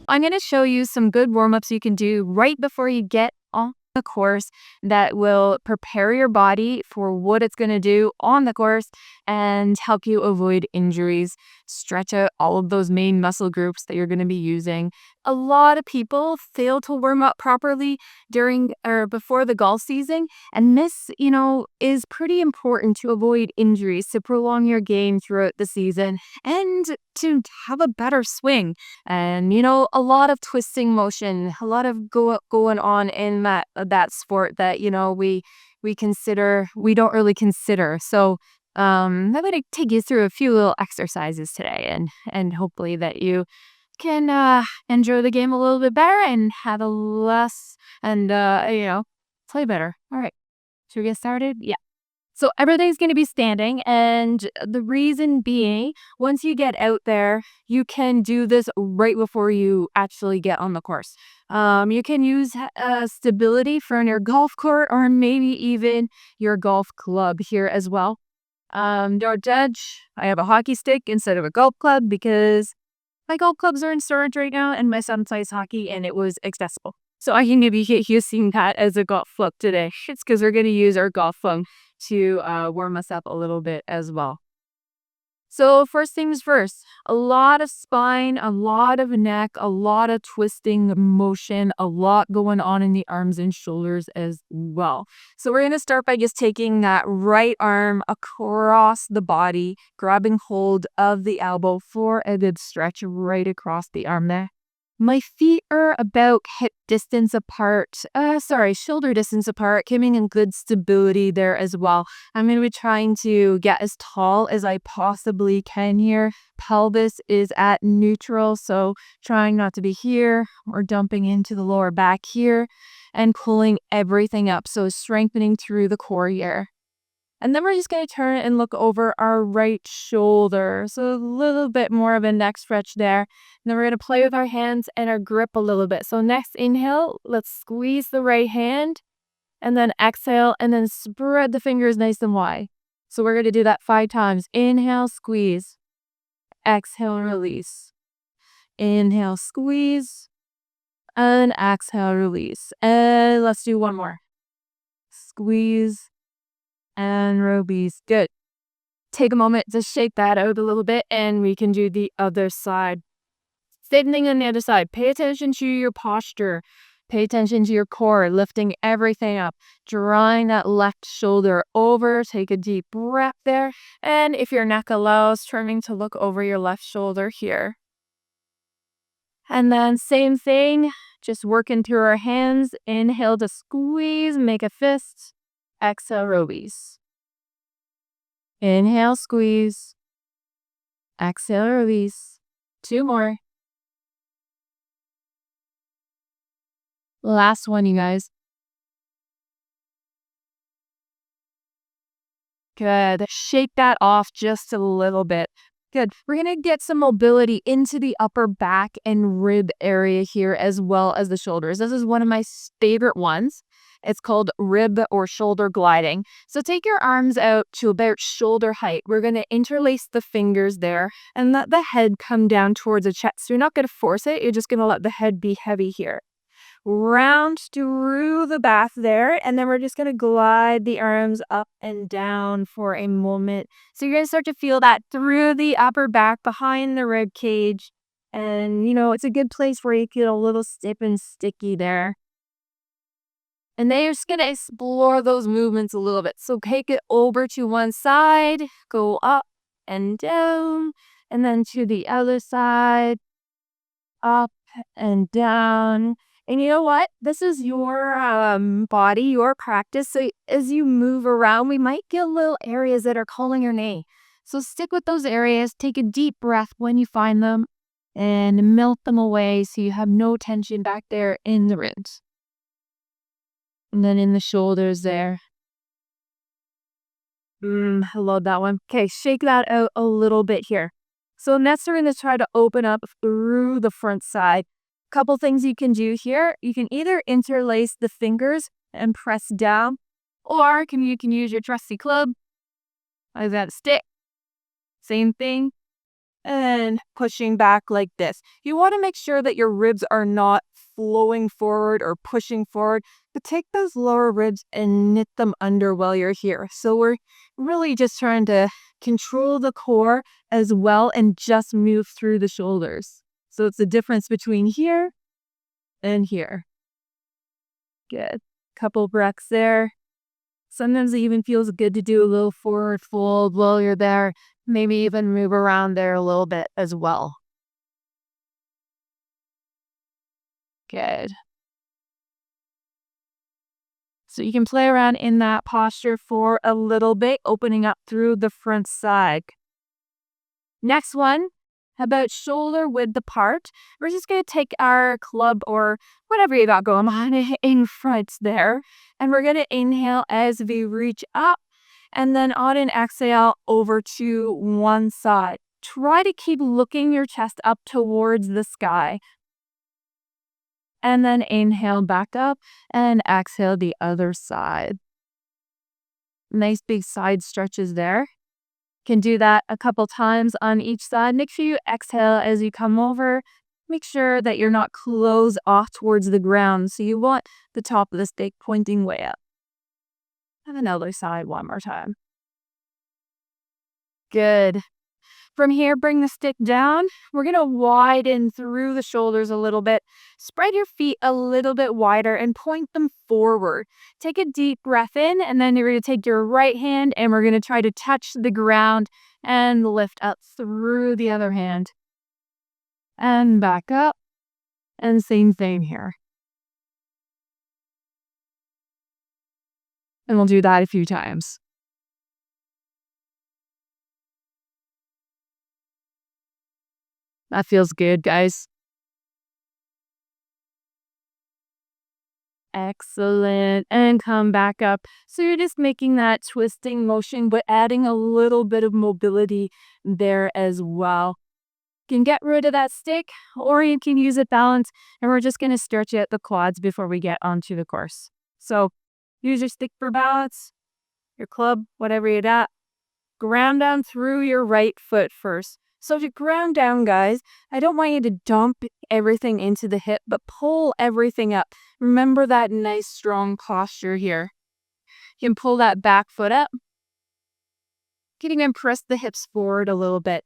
I'm going to show you some good warm-ups you can do right before you get on the course that will prepare your body for what it's going to do on the course and help you avoid injuries, stretch out all of those main muscle groups that you're going to be using. A lot of people fail to warm up properly during or before the golf season, and this, is pretty important to avoid injuries, to prolong your game throughout the season, and to have a better swing. And a lot of twisting motion, a lot of going on in that sport that we don't really consider. So I'm going to take you through a few little exercises today, and hopefully that you can enjoy the game a little bit better and have a less and play better. All right, should we get started? Yeah. So everything's going to be standing, and the reason being, once you get out there, you can do this right before you actually get on the course. You can use stability from your golf court or maybe even your golf club here as well. Don't judge. I have a hockey stick instead of a golf club because my golf clubs are in storage right now, and my son plays hockey, and it was accessible. So I can maybe get using that as a golf club today. It's because we're going to use our golf club to warm us up a little bit as well. So first things first, a lot of spine, a lot of neck, a lot of twisting motion, a lot going on in the arms and shoulders as well. So we're going to start by just taking that right arm across the body, grabbing hold of the elbow for a good stretch right across the arm there. My feet are about hip distance apart, shoulder distance apart, giving in good stability there as well. I'm going to be trying to get as tall as I possibly can here. Pelvis is at neutral, so trying not to be here or dumping into the lower back here and pulling everything up. So strengthening through the core here. And then we're just going to turn and look over our right shoulder. So a little bit more of a neck stretch there. And then we're going to play with our hands and our grip a little bit. So next inhale, let's squeeze the right hand. And then exhale and then spread the fingers nice and wide. So we're going to do that 5 times. Inhale, squeeze. Exhale, release. Inhale, squeeze. And exhale, release. And let's do one more. Squeeze. And release. Good. Take a moment to shake that out a little bit, and we can do the other side. Same thing on the other side. Pay attention to your posture. Pay attention to your core, lifting everything up, drawing that left shoulder over. Take a deep breath there. And if your neck allows, turning to look over your left shoulder here. And then same thing, just working through our hands. Inhale to squeeze, make a fist. Exhale, release. Inhale, squeeze. Exhale, release. 2 more. Last one, you guys. Good. Shake that off just a little bit. Good. We're going to get some mobility into the upper back and rib area here as well as the shoulders. This is one of my favorite ones. It's called rib or shoulder gliding. So take your arms out to about shoulder height. We're going to interlace the fingers there and let the head come down towards the chest. So you're not going to force it. You're just going to let the head be heavy here. Round through the back there, and then we're just going to glide the arms up and down for a moment. So you're going to start to feel that through the upper back, behind the rib cage. And, it's a good place where you get a little stiff and sticky there. And then you're just going to explore those movements a little bit. So take it over to one side, go up and down, and then to the other side, up and down. And you know what? This is your body, your practice. So as you move around, we might get little areas that are calling your name. So stick with those areas. Take a deep breath when you find them and melt them away so you have no tension back there in the ribs. And then in the shoulders there. I love that one. Okay, shake that out a little bit here. So next we're going to try to open up through the front side. Couple things you can do here. You can either interlace the fingers and press down, or you can use your trusty club. I've got a stick. Same thing. and pushing back like this. You want to make sure that your ribs are not flowing forward or pushing forward, but take those lower ribs and knit them under while you're here. So we're really just trying to control the core as well and just move through the shoulders. So it's the difference between here and here. Good. Couple breaths there. Sometimes it even feels good to do a little forward fold while you're there. Maybe even move around there a little bit as well. Good. So you can play around in that posture for a little bit, opening up through the front side. Next one, about shoulder width apart. We're just going to take our club or whatever you got going on in front there. And we're going to inhale as we reach up. And then on an exhale over to one side. Try to keep looking your chest up towards the sky. And then inhale back up and exhale the other side. Nice big side stretches there. Can do that a couple times on each side. Make sure you exhale as you come over. Make sure that you're not closed off towards the ground. So you want the top of the stick pointing way up. And another side one more time. Good. From here, bring the stick down. We're going to widen through the shoulders a little bit. Spread your feet a little bit wider and point them forward. Take a deep breath in, and then you're going to take your right hand and we're going to try to touch the ground and lift up through the other hand. And back up. And same thing here. And we'll do that a few times. That feels good, guys. Excellent. And come back up. So you're just making that twisting motion, but adding a little bit of mobility there as well. You can get rid of that stick, or you can use it balanced. And we're just going to stretch out the quads before we get onto the course. So use your stick for balance, your club, whatever you're at. Ground down through your right foot first. So if you ground down, guys, I don't want you to dump everything into the hip, but pull everything up. Remember that nice strong posture here. You can pull that back foot up. You can even press the hips forward a little bit.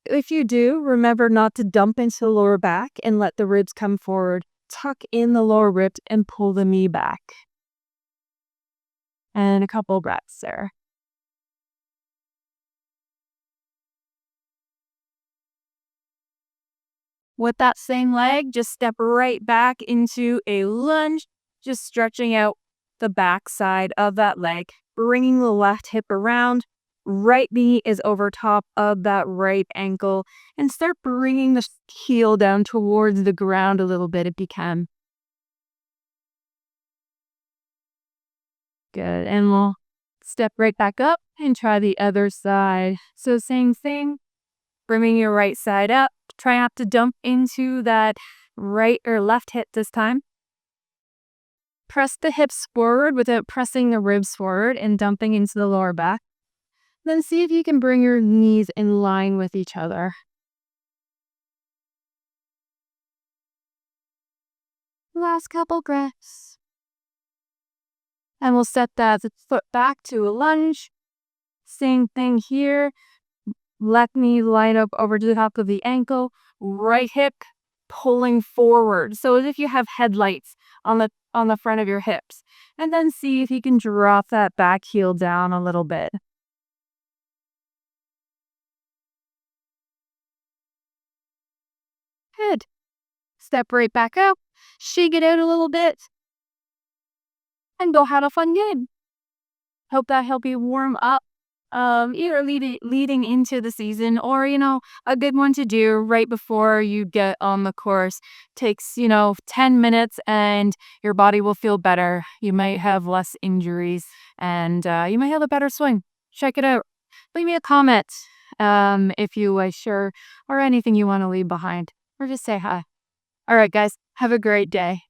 If you do, remember not to dump into the lower back and let the ribs come forward. Tuck in the lower ribs and pull the knee back. And a couple breaths there. With that same leg, just step right back into a lunge, just stretching out the back side of that leg, bringing the left hip around. Right knee is over top of that right ankle, and start bringing the heel down towards the ground a little bit if you can. Good. And we'll step right back up and try the other side. So same thing, bringing your right side up. Try not to dump into that right or left hip this time. Press the hips forward without pressing the ribs forward and dumping into the lower back. Then see if you can bring your knees in line with each other. Last couple breaths. And we'll set that foot back to a lunge. Same thing here. Left knee line up over to the top of the ankle. Right hip pulling forward. So as if you have headlights on the front of your hips. And then see if you can drop that back heel down a little bit. Good. Step right back up. Shake it out a little bit. And go have a fun game. Hope that helped you warm up. Either leading into the season or, a good one to do right before you get on the course. Takes, 10 minutes and your body will feel better. You might have less injuries and you might have a better swing. Check it out. Leave me a comment if you sure or anything you want to leave behind or just say hi. All right, guys, have a great day.